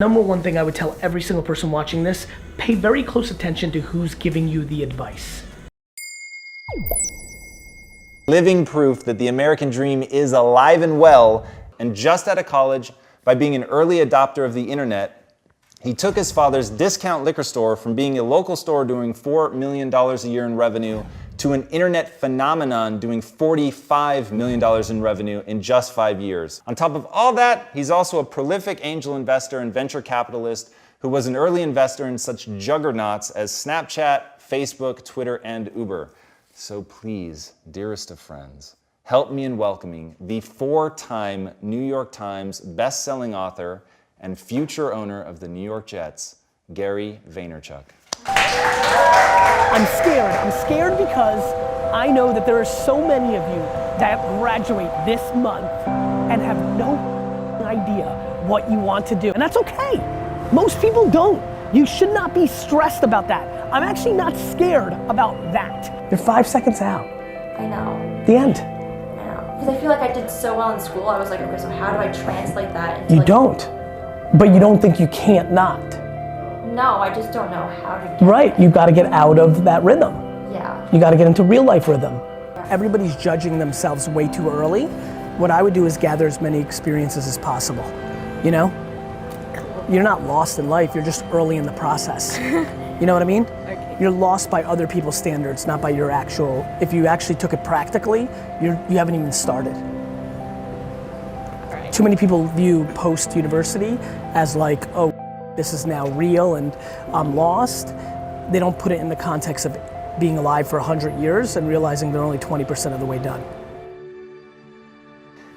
Number one thing I would tell every single person watching this, pay very close attention to who's giving you the advice. Living proof that the American dream is alive and well, and just out of college, by being an early adopter of the internet, he took his father's discount liquor store from being a local store doing $4 million a year in revenue to an internet phenomenon doing $45 million in revenue in just 5 years. On top of all that, he's also a prolific angel investor and venture capitalist who was an early investor in such juggernauts as Snapchat, Facebook, Twitter, and Uber. So please, dearest of friends, help me in welcoming the 4-time New York Times best-selling author and future owner of the New York Jets, Gary Vaynerchuk. I'm scared. I'm scared because I know that there are so many of you that graduate this month and have no idea what you want to do. And that's okay. Most people don't. You should not be stressed about that. I'm actually not scared about that. You're 5 seconds out. I know. The end. I know. Because I feel like I did so well in school. I was like, okay, so how do I translate that into You don't. But you don't think you can't not. No, I just don't know how to get Right, you gotta get out of that rhythm. Yeah. You gotta get into real life rhythm. Everybody's judging themselves way too early. What I would do is gather as many experiences as possible. You know? You're not lost in life, you're just early in the process. You know what I mean? Okay. You're lost by other people's standards, not by your actual, if you actually took it practically, you haven't even started. Right. Too many people view post-university as like, oh, this is now real and I'm lost. They don't put it in the context of being alive for 100 years and realizing they're only 20% of the way done.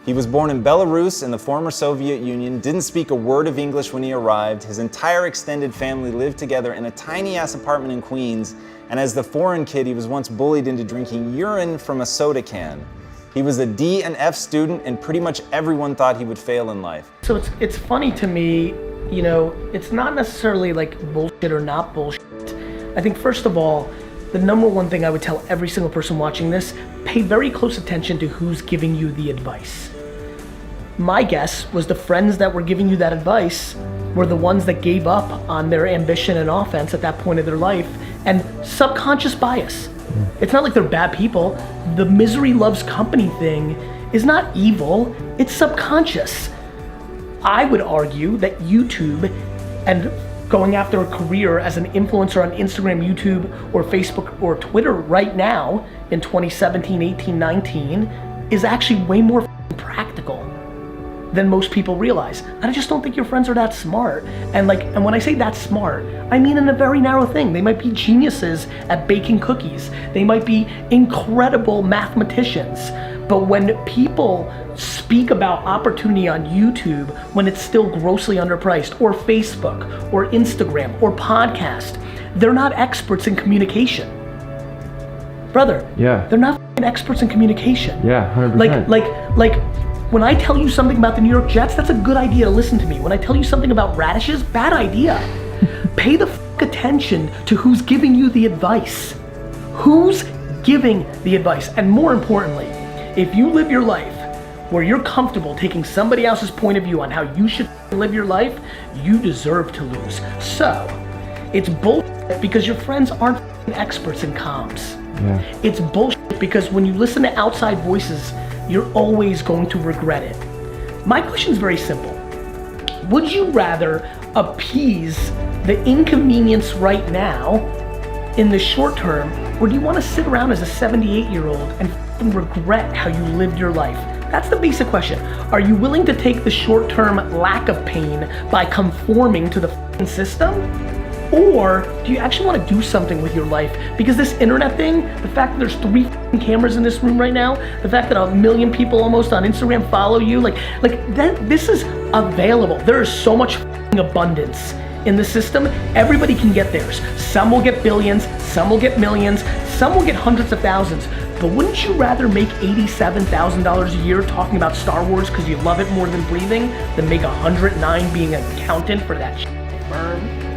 He was born in Belarus in the former Soviet Union, didn't speak a word of English when he arrived. His entire extended family lived together in a tiny-ass apartment in Queens, and as the foreign kid, he was once bullied into drinking urine from a soda can. He was a D and F student, and pretty much everyone thought he would fail in life. So it's funny to me, you know, it's not necessarily like bullshit or not bullshit. I think first of all, the number one thing I would tell every single person watching this, pay very close attention to who's giving you the advice. My guess was the friends that were giving you that advice were the ones that gave up on their ambition and offense at that point of their life, and subconscious bias. It's not like they're bad people. The misery loves company thing is not evil, it's subconscious. I would argue that YouTube and going after a career as an influencer on Instagram, YouTube, or Facebook, or Twitter right now in 2017, 18, 19 is actually way more practical than most people realize. I just don't think your friends are that smart. And when I say that smart, I mean in a very narrow thing. They might be geniuses at baking cookies. They might be incredible mathematicians. But when people speak about opportunity on YouTube when it's still grossly underpriced, or Facebook, or Instagram, or podcast, they're not experts in communication. Brother, Yeah. they're not experts in communication. Yeah, 100%. Like, when I tell you something about the New York Jets, that's a good idea to listen to me. When I tell you something about radishes, bad idea. Pay the attention to who's giving you the advice. Who's giving the advice? And more importantly, if you live your life where you're comfortable taking somebody else's point of view on how you should live your life, you deserve to lose. So, it's bullshit because your friends aren't experts in comms. Yeah. It's bullshit because when you listen to outside voices, you're always going to regret it. My question is very simple. Would you rather appease the inconvenience right now in the short term, or do you want to sit around as a 78-year-old and regret how you lived your life? That's the basic question. Are you willing to take the short-term lack of pain by conforming to the system? Or do you actually want to do something with your life? Because this internet thing, the fact that there's 3 cameras in this room right now, the fact that 1 million people almost on Instagram follow you, this is available. There is so much abundance in the system. Everybody can get theirs. Some will get billions, some will get millions, some will get hundreds of thousands. But wouldn't you rather make $87,000 a year talking about Star Wars because you love it more than breathing than make 109 being an accountant for that firm?